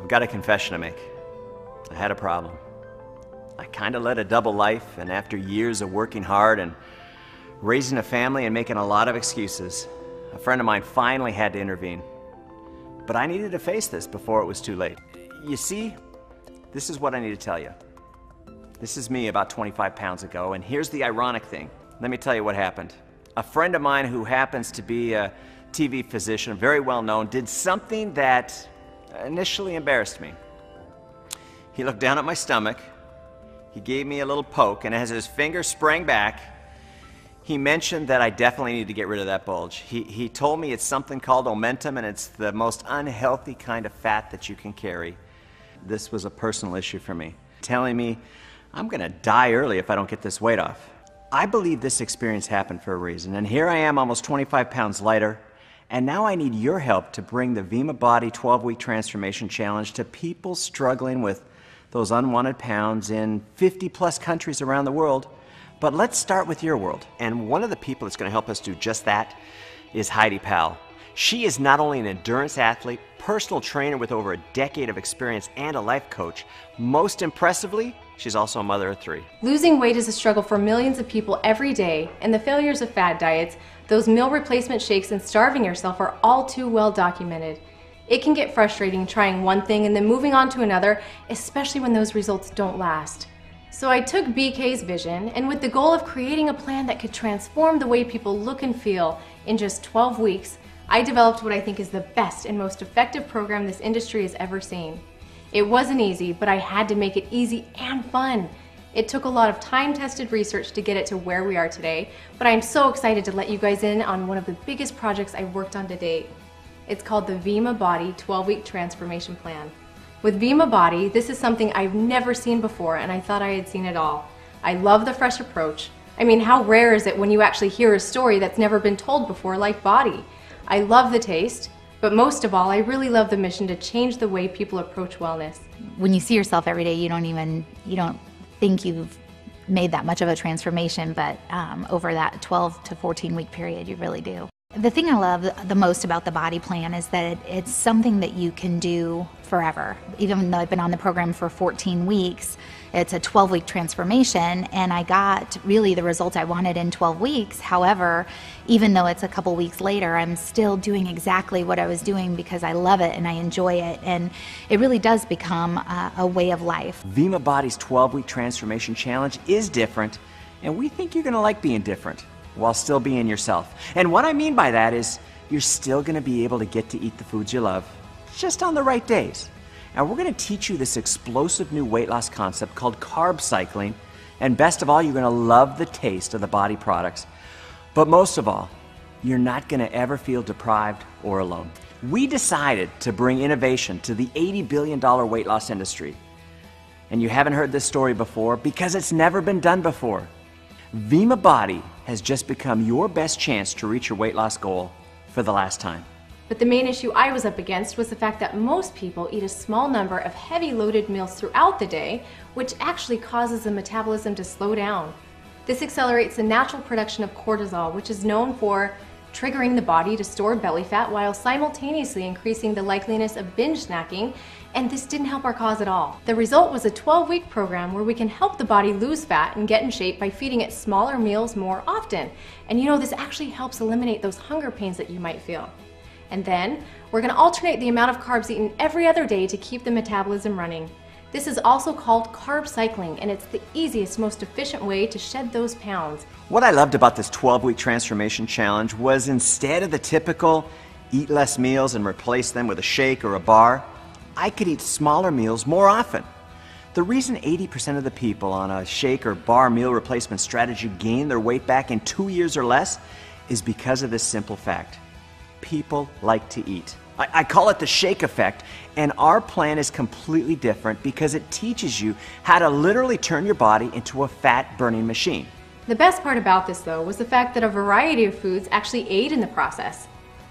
I've got a confession to make. I had a problem. I kind of led a double life, and after years of working hard and raising a family and making a lot of excuses, a friend of mine finally had to intervene. But I needed to face this before it was too late. You see, this is what I need to tell you. This is me about 25 pounds ago, and here's the ironic thing. Let me tell you what happened. A friend of mine who happens to be a TV physician, very well known, did something that initially embarrassed me. He looked down at my stomach, he gave me a little poke, and as his finger sprang back, he mentioned that I definitely need to get rid of that bulge. He told me it's something called omentum, and it's the most unhealthy kind of fat that you can carry. This was a personal issue for me, telling me I'm gonna die early if I don't get this weight off. I believe this experience happened for a reason, and here I am almost 25 pounds lighter, and now I need your help to bring the Vemma Body 12-Week Transformation Challenge to people struggling with those unwanted pounds in 50+ countries around the world. But let's start with your world. And one of the people that's going to help us do just that is Heidi Powell. She is not only an endurance athlete, personal trainer with over a decade of experience, and a life coach. Most impressively, she's also a mother of 3. Losing weight is a struggle for millions of people every day, and the failures of fad diets, those meal replacement shakes, and starving yourself are all too well documented. It can get frustrating trying one thing and then moving on to another, especially when those results don't last. So I took BK's vision, and with the goal of creating a plan that could transform the way people look and feel in just 12 weeks, I developed what I think is the best and most effective program this industry has ever seen. It wasn't easy, but I had to make it easy and fun. It took a lot of time-tested research to get it to where we are today, but I'm so excited to let you guys in on one of the biggest projects I've worked on to date. It's called the Vemma Body 12-Week Transformation Plan. With Vemma Body, this is something I've never seen before, and I thought I had seen it all. I love the fresh approach. I mean, how rare is it when you actually hear a story that's never been told before, like Body? I love the taste, but most of all, I really love the mission to change the way people approach wellness. When you see yourself every day, you don't think you've made that much of a transformation, but over that 12 to 14 week period, you really do. The thing I love the most about the Body Plan is that it's something that you can do forever. Even though I've been on the program for 14 weeks, it's a 12-week transformation, and I got really the results I wanted in 12 weeks. However, even though it's a couple weeks later, I'm still doing exactly what I was doing because I love it and I enjoy it, and it really does become a way of life. Vemma Body's 12-Week Transformation Challenge is different, and we think you're going to like being different while still being yourself. And what I mean by that is you're still going to be able to get to eat the foods you love, just on the right days. And we're going to teach you this explosive new weight loss concept called carb cycling. And best of all, you're going to love the taste of the Body products. But most of all, you're not going to ever feel deprived or alone. We decided to bring innovation to the $80 billion weight loss industry. And you haven't heard this story before because it's never been done before. Vemma Body has just become your best chance to reach your weight loss goal for the last time. But the main issue I was up against was the fact that most people eat a small number of heavy loaded meals throughout the day, which actually causes the metabolism to slow down. This accelerates the natural production of cortisol, which is known for triggering the body to store belly fat while simultaneously increasing the likeliness of binge snacking, and this didn't help our cause at all. The result was a 12-week program where we can help the body lose fat and get in shape by feeding it smaller meals more often. And you know, this actually helps eliminate those hunger pains that you might feel. And then, we're going to alternate the amount of carbs eaten every other day to keep the metabolism running. This is also called carb cycling, and it's the easiest, most efficient way to shed those pounds. What I loved about this 12-week transformation challenge was instead of the typical eat less meals and replace them with a shake or a bar, I could eat smaller meals more often. The reason 80% of the people on a shake or bar meal replacement strategy gain their weight back in 2 years or less is because of this simple fact. People like to eat. I call it the shake effect, and our plan is completely different because it teaches you how to literally turn your body into a fat-burning machine. The best part about this, though, was the fact that a variety of foods actually aid in the process.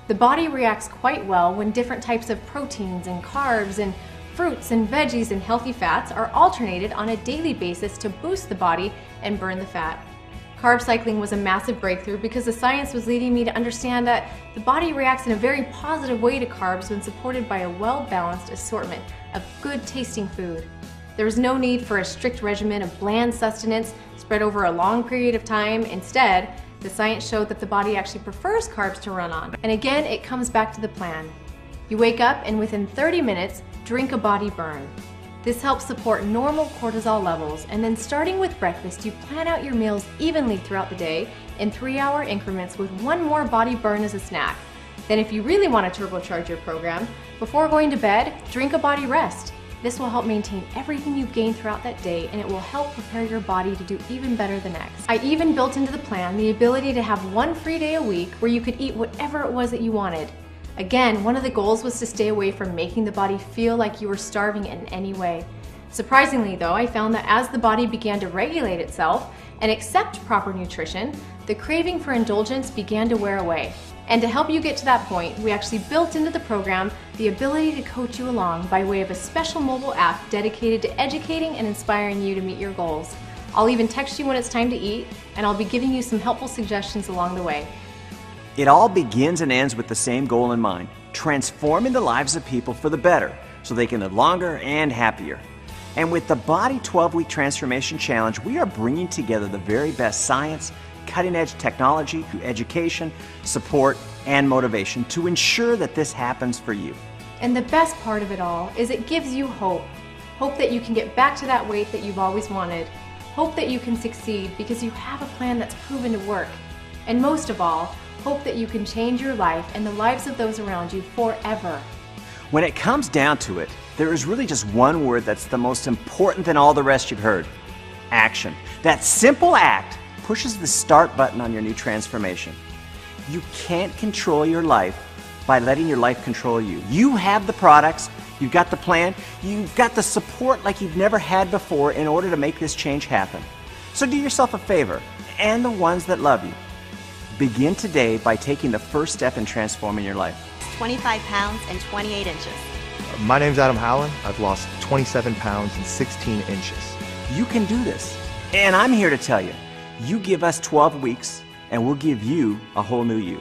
The body reacts quite well when different types of proteins and carbs and fruits and veggies and healthy fats are alternated on a daily basis to boost the body and burn the fat. Carb cycling was a massive breakthrough because the science was leading me to understand that the body reacts in a very positive way to carbs when supported by a well-balanced assortment of good-tasting food. There was no need for a strict regimen of bland sustenance spread over a long period of time. Instead, the science showed that the body actually prefers carbs to run on. And again, it comes back to the plan. You wake up and within 30 minutes, drink a body burn. This helps support normal cortisol levels, and then starting with breakfast, you plan out your meals evenly throughout the day in 3-hour increments with one more body burn as a snack. Then if you really want to turbocharge your program, before going to bed, drink a body rest. This will help maintain everything you've gained throughout that day, and it will help prepare your body to do even better the next. I even built into the plan the ability to have one free day a week where you could eat whatever it was that you wanted. Again, one of the goals was to stay away from making the body feel like you were starving in any way. Surprisingly though, I found that as the body began to regulate itself and accept proper nutrition, the craving for indulgence began to wear away. And to help you get to that point, we actually built into the program the ability to coach you along by way of a special mobile app dedicated to educating and inspiring you to meet your goals. I'll even text you when it's time to eat, and I'll be giving you some helpful suggestions along the way. It all begins and ends with the same goal in mind: transforming the lives of people for the better so they can live longer and happier. And with the Body 12-Week Transformation Challenge, we are bringing together the very best science, cutting-edge technology, education, support, and motivation to ensure that this happens for you. And the best part of it all is it gives you hope. Hope that you can get back to that weight that you've always wanted. Hope that you can succeed because you have a plan that's proven to work. And most of all, hope that you can change your life and the lives of those around you forever. When it comes down to it, there is really just one word that's the most important than all the rest you've heard: action. That simple act pushes the start button on your new transformation. You can't control your life by letting your life control you. You have the products, you've got the plan, you've got the support like you've never had before in order to make this change happen. So do yourself a favor, and the ones that love you. Begin today by taking the first step in transforming your life. 25 pounds and 28 inches. My name's Adam Howland. I've lost 27 pounds and 16 inches. You can do this. And I'm here to tell you, you give us 12 weeks and we'll give you a whole new you.